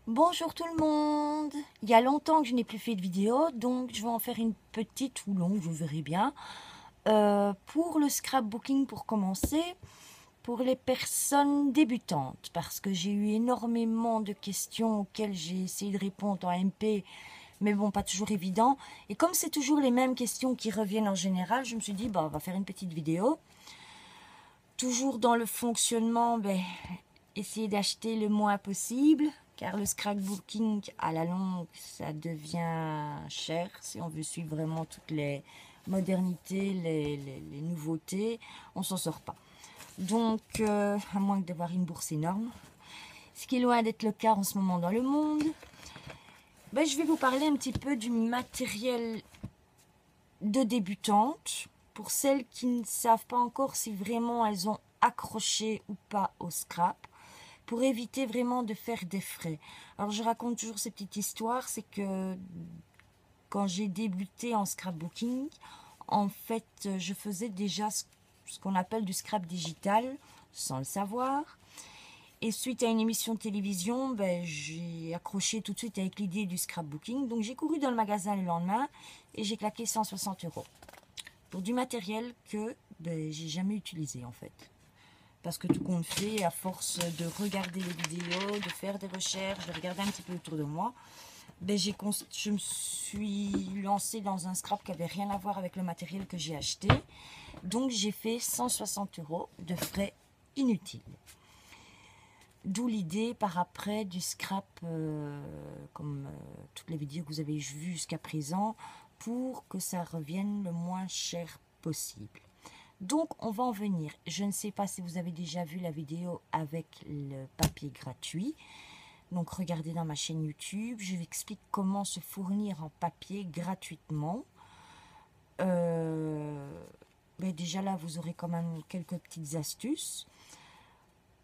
Bonjour tout le monde. Il y a longtemps que je n'ai plus fait de vidéo, donc je vais en faire une petite ou longue, vous verrez bien. Pour le scrapbooking, pour commencer, pour les personnes débutantes, parce que j'ai eu énormément de questions auxquelles j'ai essayé de répondre en MP, mais bon, pas toujours évident. Et comme c'est toujours les mêmes questions qui reviennent en général, je me suis dit, bah, on va faire une petite vidéo. Toujours dans le fonctionnement, essayer d'acheter le moins possible, car le scrapbooking à la longue, ça devient cher si on veut suivre vraiment toutes les modernités, les nouveautés, on s'en sort pas. Donc, à moins d'avoir une bourse énorme, ce qui est loin d'être le cas en ce moment dans le monde, je vais vous parler un petit peu du matériel de débutante, pour celles qui ne savent pas encore si vraiment elles ont accroché ou pas au scrap, pour éviter vraiment de faire des frais. Alors je raconte toujours cette petite histoire, c'est que quand j'ai débuté en scrapbooking, en fait je faisais déjà ce qu'on appelle du scrap digital, sans le savoir. Et suite à une émission de télévision, j'ai accroché tout de suite avec l'idée du scrapbooking. Donc j'ai couru dans le magasin le lendemain et j'ai claqué 160 € pour du matériel que j'ai jamais utilisé en fait. Parce que tout compte fait, à force de regarder les vidéos, de faire des recherches, de regarder un petit peu autour de moi, je me suis lancée dans un scrap qui n'avait rien à voir avec le matériel que j'ai acheté. Donc j'ai fait 160 € de frais inutiles. D'où l'idée par après du scrap, comme toutes les vidéos que vous avez vues jusqu'à présent, pour que ça revienne le moins cher possible. Donc on va en venir. Je ne sais pas si vous avez déjà vu la vidéo avec le papier gratuit. Donc regardez dans ma chaîne YouTube, je vous explique comment se fournir en papier gratuitement. Déjà là vous aurez quand même quelques petites astuces.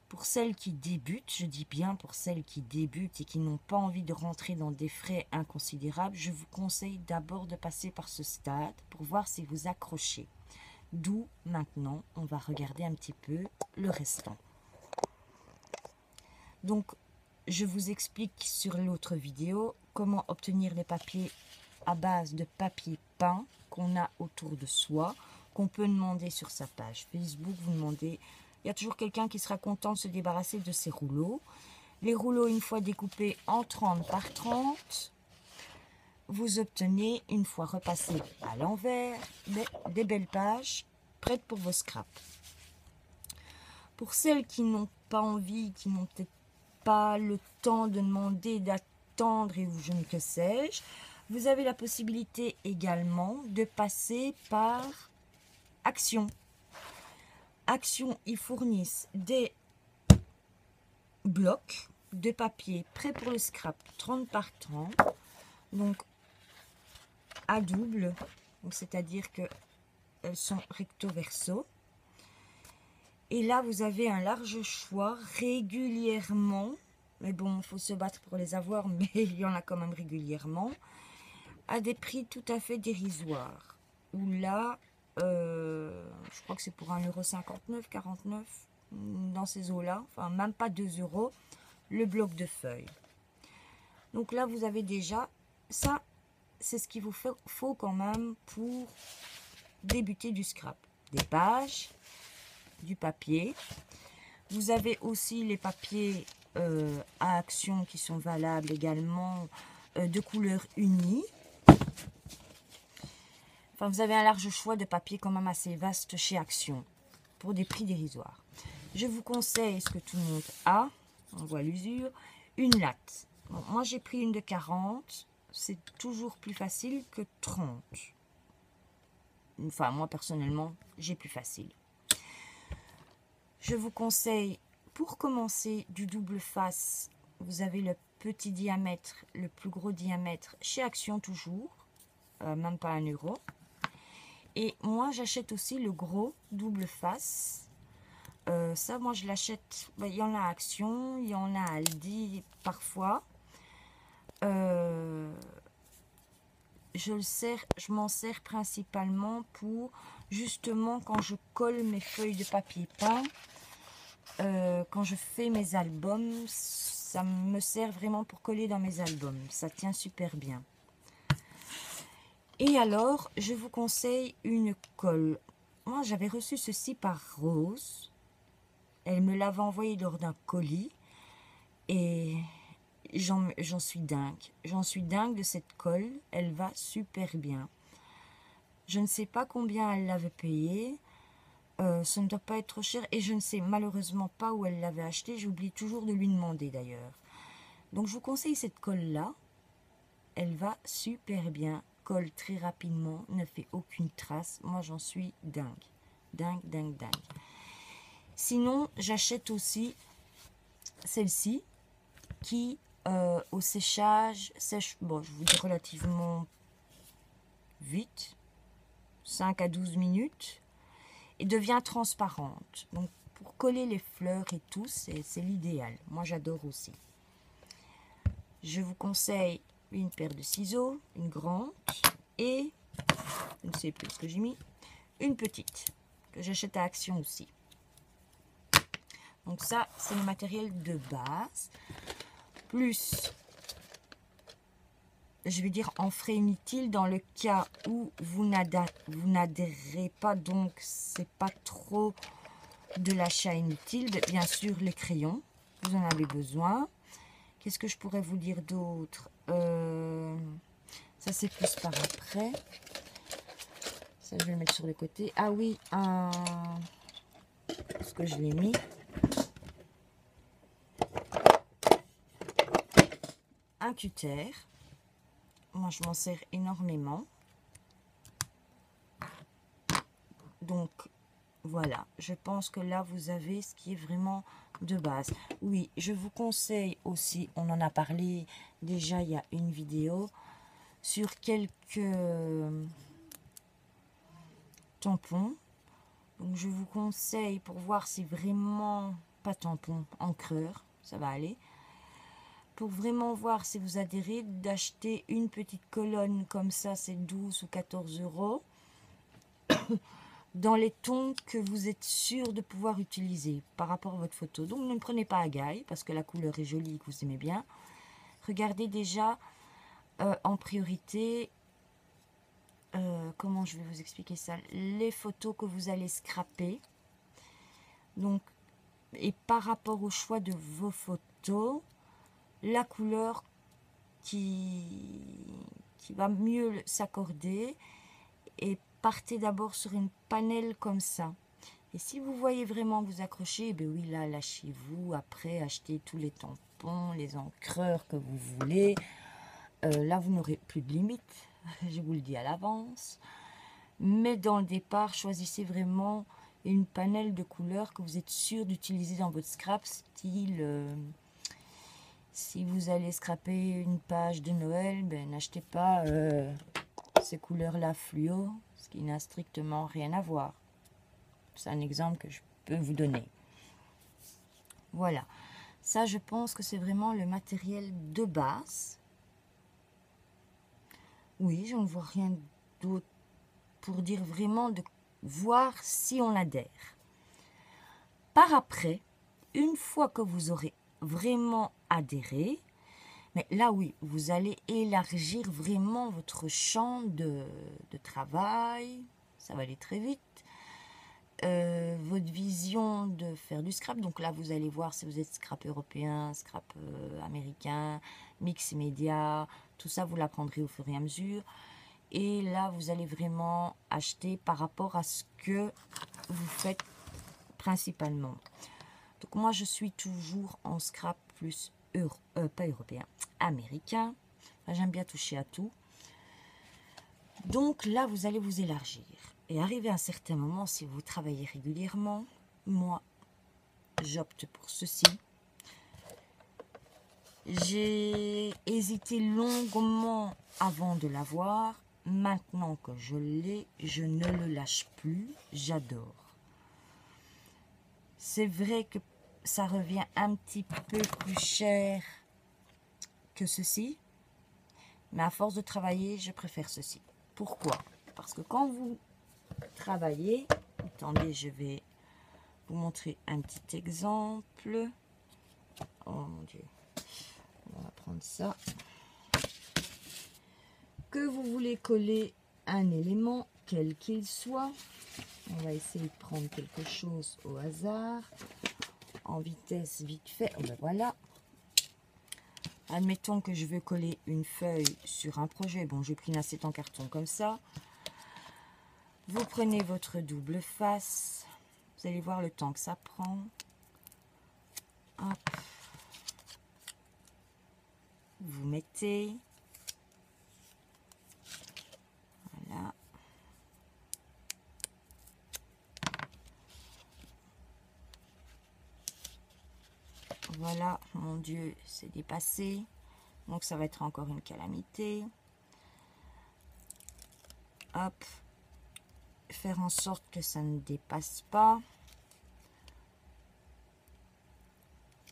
Pour celles qui débutent, je dis bien pour celles qui débutent et qui n'ont pas envie de rentrer dans des frais inconsidérables, je vous conseille d'abord de passer par ce stade pour voir si vous accrochez. D'où maintenant, on va regarder un petit peu le restant. Donc, je vous explique sur l'autre vidéo comment obtenir les papiers à base de papier peint qu'on a autour de soi, qu'on peut demander sur sa page Facebook. Vous demandez, il y a toujours quelqu'un qui sera content de se débarrasser de ces rouleaux. Les rouleaux, une fois découpés en 30 par 30, vous obtenez, une fois repassés à l'envers, des belles pages prêtes pour vos scraps. Pour celles qui n'ont pas envie, qui n'ont peut-être pas le temps de demander, d'attendre et je ne que sais-je, vous avez la possibilité également de passer par Action. Action, ils fournissent des blocs de papier prêts pour le scrap 30 par 30, donc à double, c'est-à-dire que elles sont recto verso. Et là, vous avez un large choix régulièrement. Mais bon, il faut se battre pour les avoir, mais il y en a quand même régulièrement. À des prix tout à fait dérisoires. Où là, je crois que c'est pour 1,59 €, 49 € dans ces eaux-là. Enfin, même pas 2 €, le bloc de feuilles. Donc là, vous avez déjà ça. C'est ce qu'il vous faut quand même pour débuter du scrap. Des pages, du papier. Vous avez aussi les papiers à action qui sont valables également de couleur unie. Enfin, vous avez un large choix de papiers quand même assez vaste chez Action pour des prix dérisoires. Je vous conseille ce que tout le monde a, on voit l'usure, une latte. Bon, moi j'ai pris une de 40, c'est toujours plus facile que 30. Enfin, moi personnellement, j'ai plus facile. Je vous conseille, pour commencer, du double face. Vous avez le petit diamètre, le plus gros diamètre, chez Action toujours, même pas 1 €. Et moi, j'achète aussi le gros double face. Ça, moi, je l'achète. Il y en a à Action, il y en a à Aldi parfois. Je m'en sers principalement pour, justement, quand je colle mes feuilles de papier peint, quand je fais mes albums, Ça me sert vraiment pour coller dans mes albums. Ça tient super bien. Et alors, je vous conseille une colle. Moi, j'avais reçu ceci par Rose. Elle me l'avait envoyé lors d'un colis. Et j'en suis dingue. J'en suis dingue de cette colle. Elle va super bien. Je ne sais pas combien elle l'avait payé. Ça ne doit pas être trop cher. Et je ne sais malheureusement pas où elle l'avait acheté. J'oublie toujours de lui demander d'ailleurs. Donc, je vous conseille cette colle-là. Elle va super bien. Colle très rapidement. Ne fait aucune trace. Moi, j'en suis dingue. Dingue, dingue, dingue. Sinon, j'achète aussi celle-ci qui, au séchage, sèche, bon, je vous dis relativement vite, 5 à 12 minutes, et devient transparente. Donc, pour coller les fleurs et tout, c'est l'idéal. Moi, j'adore aussi. Je vous conseille une paire de ciseaux, une grande, et, je ne sais plus ce que j'ai mis, une petite, que j'achète à Action aussi. Donc ça, c'est le matériel de base. Plus, je vais dire en frais inutiles dans le cas où vous n'adhérez pas, donc c'est pas trop de l'achat inutile. Bien sûr, les crayons, vous en avez besoin. Qu'est-ce que je pourrais vous dire d'autre? Ça, c'est plus par après. Ça, je vais le mettre sur le côté. Ah oui, est-ce que je l'ai mis? Un cutter. Moi, je m'en sers énormément. Donc, voilà. Je pense que là, vous avez ce qui est vraiment de base. Oui, je vous conseille aussi, on en a parlé déjà il y a une vidéo, sur quelques tampons. Donc, je vous conseille pour voir si vraiment, pas tampon, encreur, ça va aller. Pour vraiment voir si vous adhérez, d'acheter une petite colonne comme ça, c'est 12 ou 14 €, dans les tons que vous êtes sûr de pouvoir utiliser par rapport à votre photo. Donc ne prenez pas à gaille, parce que la couleur est jolie et que vous aimez bien. Regardez déjà en priorité, comment je vais vous expliquer ça, les photos que vous allez scraper. Donc, et par rapport au choix de vos photos, la couleur qui va mieux s'accorder, et partez d'abord sur une panelle comme ça. Et si vous voyez vraiment vous accrocher, eh bien oui, là, lâchez-vous. Après, achetez tous les tampons, les encreurs que vous voulez. Là, vous n'aurez plus de limite, je vous le dis à l'avance. Mais dans le départ, choisissez vraiment une panelle de couleurs que vous êtes sûr d'utiliser dans votre scrap, style... si vous allez scraper une page de Noël, ben, n'achetez pas ces couleurs-là fluo, ce qui n'a strictement rien à voir. C'est un exemple que je peux vous donner. Voilà. Ça, je pense que c'est vraiment le matériel de base. Oui, je ne vois rien d'autre pour dire vraiment de voir si on adhère. Par après, une fois que vous aurez vraiment adhéré, mais là, oui, vous allez élargir vraiment votre champ de travail. Ça va aller très vite. Votre vision de faire du scrap. Donc là, vous allez voir si vous êtes scrap européen, scrap américain, mix média. Tout ça, vous l'apprendrez au fur et à mesure. Et là, vous allez vraiment acheter par rapport à ce que vous faites principalement. Donc moi, je suis toujours en scrap plus pas européen, américain. Enfin, j'aime bien toucher à tout. Donc là, vous allez vous élargir. Et arrivé à un certain moment, si vous travaillez régulièrement, moi, j'opte pour ceci. J'ai hésité longuement avant de l'avoir. Maintenant que je l'ai, je ne le lâche plus. J'adore. C'est vrai que ça revient un petit peu plus cher que ceci. Mais à force de travailler, je préfère ceci. Pourquoi? Parce que quand vous travaillez... Attendez, je vais vous montrer un petit exemple. Oh mon Dieu. comme ça. Que vous voulez coller un élément, quel qu'il soit. On va essayer de prendre quelque chose au hasard. En vitesse, vite fait. Oh ben voilà. Admettons que je veux coller une feuille sur un projet. Bon, j'ai pris une assiette en carton comme ça. Vous prenez votre double face. Vous allez voir le temps que ça prend. Hop. Vous mettez. Voilà. Voilà, mon Dieu, c'est dépassé. Donc ça va être encore une calamité. Hop. Faire en sorte que ça ne dépasse pas.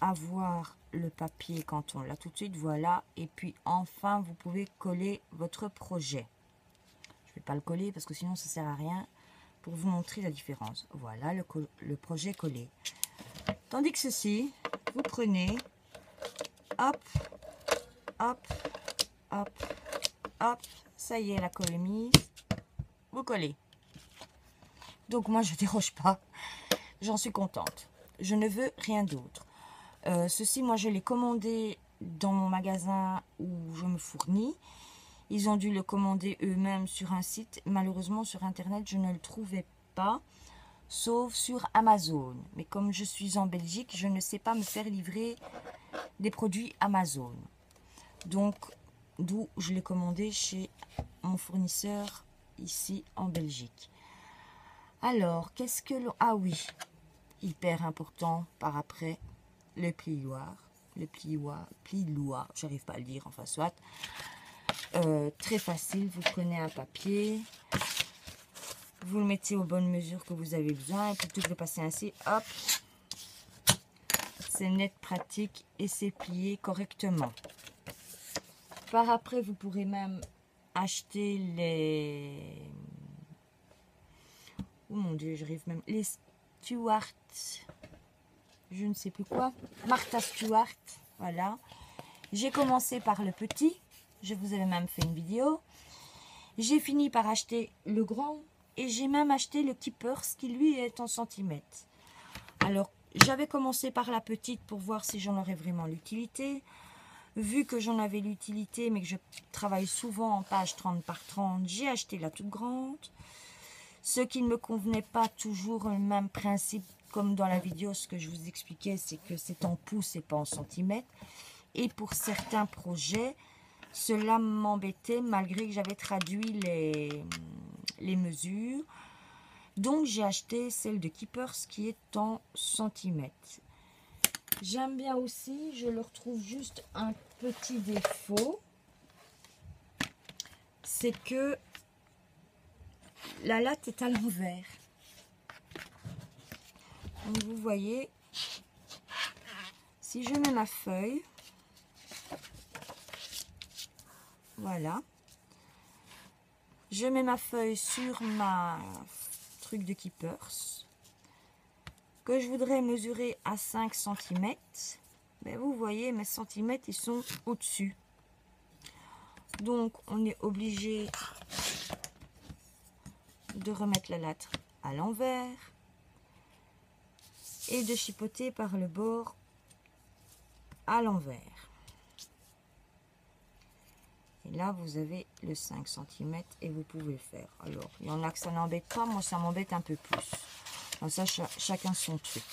Avoir le papier quand on l'a tout de suite, voilà. Et puis enfin, vous pouvez coller votre projet. Je ne vais pas le coller parce que sinon ça ne sert à rien. Pour vous montrer la différence. Voilà le projet collé. Tandis que ceci, vous prenez, hop, hop, hop, hop, ça y est, la colle est mise, vous collez. Donc moi je ne déroge pas, j'en suis contente. Je ne veux rien d'autre. Ceci, moi je l'ai commandé dans mon magasin où je me fournis. Ils ont dû le commander eux-mêmes sur un site. Malheureusement sur internet je ne le trouvais pas. Sauf sur Amazon. Mais comme je suis en Belgique, je ne sais pas me faire livrer des produits Amazon. Donc, d'où je l'ai commandé chez mon fournisseur ici en Belgique. Alors, qu'est-ce que l'on... Ah oui, hyper important par après, le plioir. Le plioir, j'arrive pas à le dire, enfin soit. Très facile, vous prenez un papier... Vous le mettez aux bonnes mesures que vous avez besoin. Et plutôt que de passer ainsi, hop. C'est net, pratique et c'est plié correctement. Par après, vous pourrez même acheter les... Oh mon Dieu, j'arrive même... Les Stuart... Je ne sais plus quoi. Martha Stewart. Voilà. J'ai commencé par le petit. Je vous avais même fait une vidéo. J'ai fini par acheter le grand. Et j'ai même acheté le Keepers qui lui est en centimètres. Alors, j'avais commencé par la petite pour voir si j'en aurais vraiment l'utilité. Vu que j'en avais l'utilité, mais que je travaille souvent en page 30 par 30, j'ai acheté la toute grande. Ce qui ne me convenait pas toujours, le même principe comme dans la vidéo, ce que je vous expliquais, c'est que c'est en pouces et pas en centimètres. Et pour certains projets, cela m'embêtait malgré que j'avais traduit les mesures. Donc j'ai acheté celle de Keepers qui est en centimètres. J'aime bien aussi, je leur trouve juste un petit défaut. C'est que la latte est à l'envers. Donc vous voyez, si je mets ma feuille, voilà. Je mets ma feuille sur ma truc de Keepers que je voudrais mesurer à 5 cm. Mais vous voyez, mes centimètres, ils sont au-dessus. Donc, on est obligé de remettre la latte à l'envers et de chipoter par le bord à l'envers. Et là, vous avez le 5 cm et vous pouvez le faire. Alors, il y en a que ça n'embête pas. Moi, ça m'embête un peu plus. Comme ça, chacun son truc.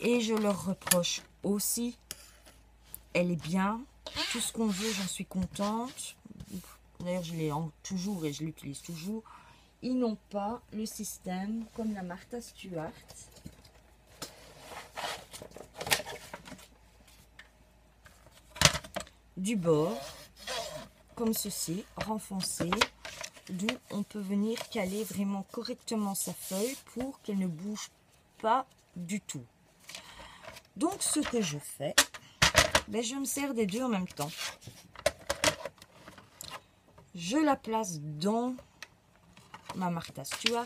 Et je leur reproche aussi. Elle est bien. Tout ce qu'on veut, j'en suis contente. D'ailleurs, je l'ai toujours et je l'utilise toujours. Ils n'ont pas le système comme la Martha Stewart. Du bord. Comme ceci, renfoncé, d'où on peut venir caler vraiment correctement sa feuille pour qu'elle ne bouge pas du tout. Donc ce que je fais, ben, je me sers des deux en même temps. Je la place dans ma Martha Stewart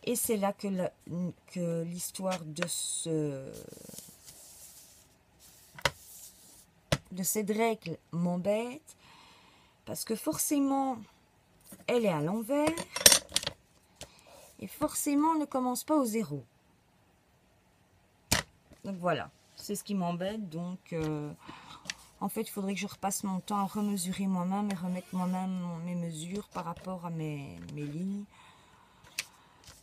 et c'est là que l'histoire de de cette règle m'embête parce que forcément, elle est à l'envers et forcément, on ne commence pas au zéro. Donc voilà, c'est ce qui m'embête. Donc, en fait, il faudrait que je repasse mon temps à remesurer moi-même et remettre moi-même mes mesures par rapport à mes lignes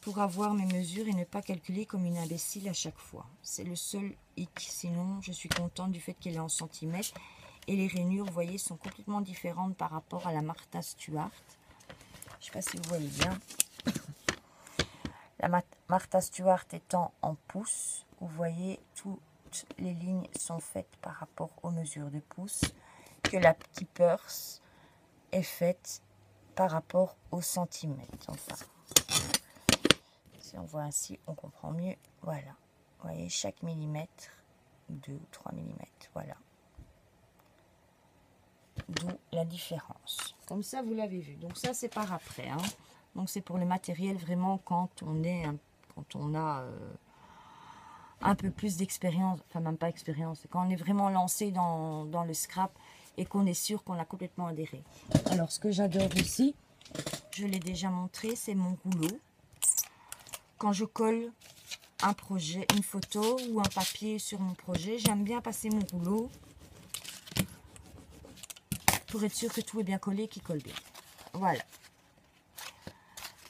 pour avoir mes mesures et ne pas calculer comme une imbécile à chaque fois. C'est le seul hic. Sinon, je suis contente du fait qu'elle est en centimètres. Et les rainures, vous voyez, sont complètement différentes par rapport à la Martha Stewart. Je ne sais pas si vous voyez bien. La Martha Stewart étant en pouces, vous voyez, toutes les lignes sont faites par rapport aux mesures de pouces. Que la petite purse est faite par rapport aux centimètres. Enfin, si on voit ainsi, on comprend mieux. Voilà. Vous voyez, chaque millimètre, 2 ou 3 millimètres. Voilà. D'où la différence. Comme ça, vous l'avez vu. Donc ça, c'est par après. Hein. Donc c'est pour le matériel vraiment quand on a un peu plus d'expérience. Enfin, même pas expérience. Quand on est vraiment lancé dans le scrap et qu'on est sûr qu'on a complètement adhéré. Alors, ce que j'adore aussi, je l'ai déjà montré, c'est mon rouleau. Quand je colle un projet, une photo ou un papier sur mon projet, j'aime bien passer mon rouleau pour être sûr que tout est bien collé, qu'il colle bien. Voilà.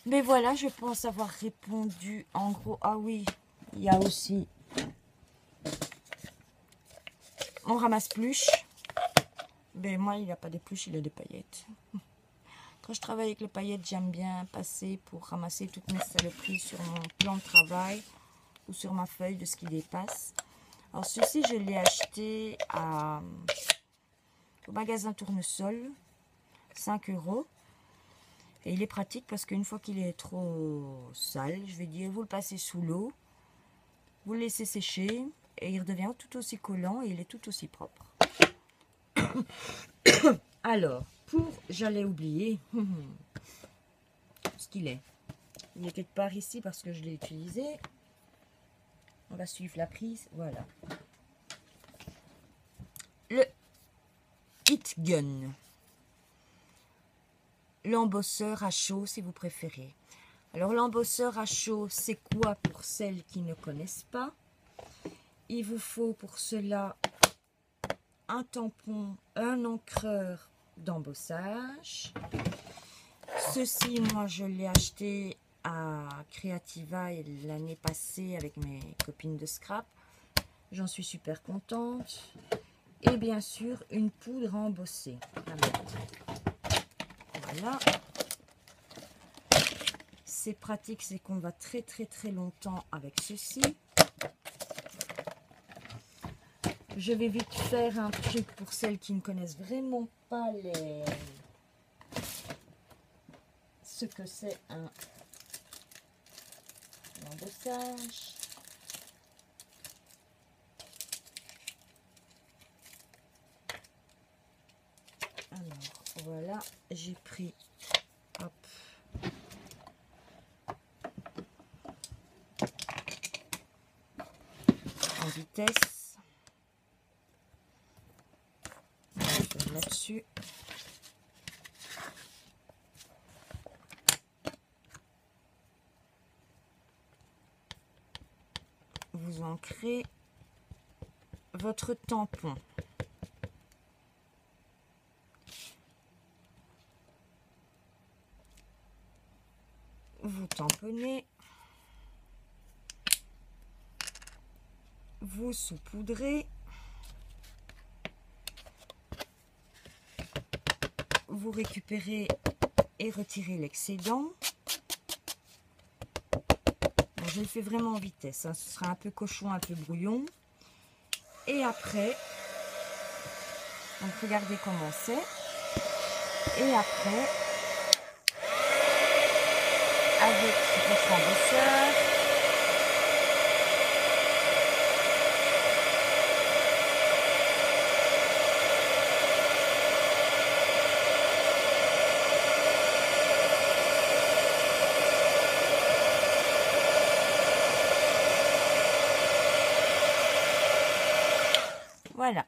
Mais voilà, je pense avoir répondu en gros. Ah oui, il y a aussi mon ramasse-pluche. Mais moi, il n'a pas des pluches, il a des paillettes. Quand je travaille avec les paillettes, j'aime bien passer pour ramasser toutes mes saloperies sur mon plan de travail ou sur ma feuille de ce qui dépasse. Alors ceci, je l'ai acheté au magasin Tournesol, 5 €. Et il est pratique parce qu'une fois qu'il est trop sale, je vais dire, vous le passez sous l'eau, vous le laissez sécher et il redevient tout aussi collant et il est tout aussi propre. Alors, j'allais oublier ce qu'il est. Il est quelque part ici parce que je l'ai utilisé. On va suivre la prise, voilà. Le Heat Gun. L'embosseur à chaud si vous préférez. Alors l'embosseur à chaud, c'est quoi pour celles qui ne connaissent pas? Il vous faut pour cela un tampon, un encreur d'embossage. Ceci, moi, je l'ai acheté à Creativa l'année passée avec mes copines de scrap. J'en suis super contente. Et bien sûr, une poudre à embosser. Voilà. C'est pratique, c'est qu'on va très longtemps avec ceci. Je vais vite faire un truc pour celles qui ne connaissent vraiment pas ce que c'est un embossage. Alors voilà, j'ai pris, hop, en vitesse, là-dessus. Vous ancrez votre tampon. Vous tamponnez. Vous saupoudrez. Vous récupérez et retirez l'excédent. Je le fais vraiment en vitesse, hein. Ce sera un peu cochon, un peu brouillon. Et après, donc regardez comment c'est. Et après, avec votre embosseur, voilà.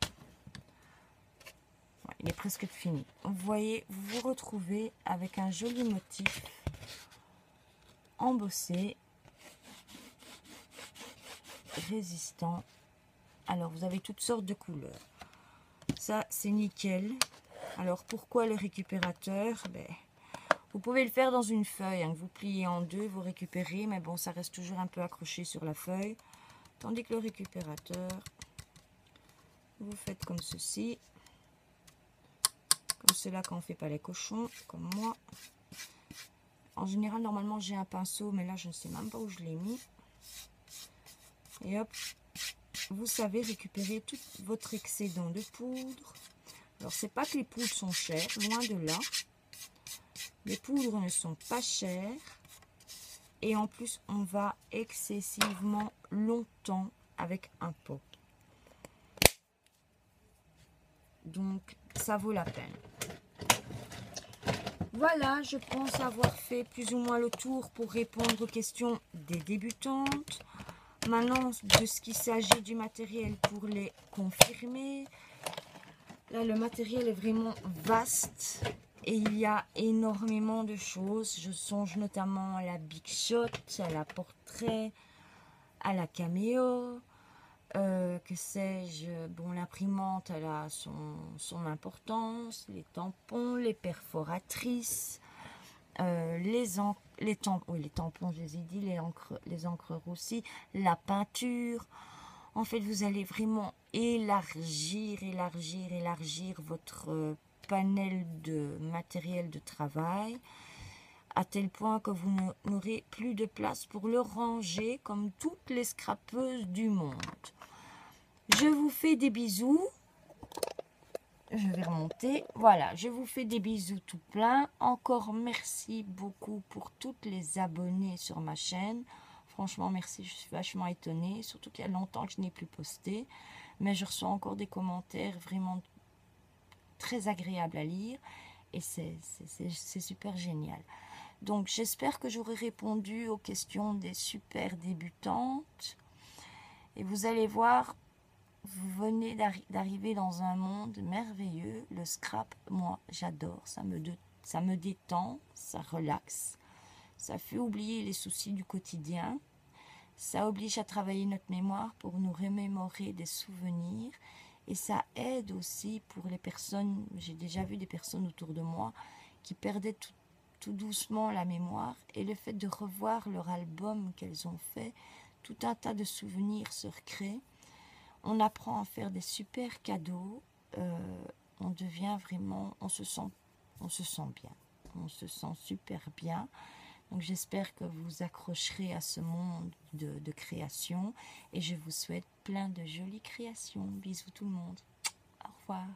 il est presque fini. Vous voyez, vous vous retrouvez avec un joli motif embossé, résistant. Alors, vous avez toutes sortes de couleurs. Ça, c'est nickel. Alors, pourquoi le récupérateur? Vous pouvez le faire dans une feuille, hein, que vous pliez en deux, vous récupérez, mais bon, ça reste toujours un peu accroché sur la feuille. Tandis que le récupérateur, vous faites comme ceci. Comme cela quand on ne fait pas les cochons, comme moi. En général, normalement, j'ai un pinceau, mais là, je ne sais même pas où je l'ai mis. Et hop, vous savez récupérer tout votre excédent de poudre. Alors, c'est pas que les poudres sont chères, loin de là. Les poudres ne sont pas chères. Et en plus, on va excessivement longtemps avec un pot. Donc, ça vaut la peine. Voilà, je pense avoir fait plus ou moins le tour pour répondre aux questions des débutantes. Maintenant, de ce qu'il s'agit du matériel pour les confirmer. Là, le matériel est vraiment vaste et il y a énormément de choses. Je songe notamment à la Big Shot, à la Portrait, à la Cameo. Que sais-je, bon, l'imprimante, elle a son importance, les tampons, les perforatrices, les tampons, je les ai dit, les encreurs aussi, la peinture. En fait, vous allez vraiment élargir votre panel de matériel de travail, à tel point que vous n'aurez plus de place pour le ranger comme toutes les scrapeuses du monde. Je vous fais des bisous. Je vais remonter. Voilà, je vous fais des bisous tout plein. Encore merci beaucoup pour toutes les abonnés sur ma chaîne. Franchement, merci, je suis vachement étonnée. Surtout qu'il y a longtemps que je n'ai plus posté. Mais je reçois encore des commentaires vraiment très agréables à lire. Et c'est super génial. Donc, j'espère que j'aurai répondu aux questions des super débutantes. Et vous allez voir, vous venez d'arriver dans un monde merveilleux. Le scrap, moi, j'adore. Ça me détend, ça relaxe. Ça fait oublier les soucis du quotidien. Ça oblige à travailler notre mémoire pour nous remémorer des souvenirs. Et ça aide aussi pour les personnes, j'ai déjà vu des personnes autour de moi qui perdaient tout doucement la mémoire. Et le fait de revoir leur album qu'elles ont fait, tout un tas de souvenirs se recréent. On apprend à faire des super cadeaux. On devient vraiment, on se sent bien. On se sent super bien. Donc j'espère que vous accrocherez à ce monde de création. Et je vous souhaite plein de jolies créations. Bisous tout le monde. Au revoir.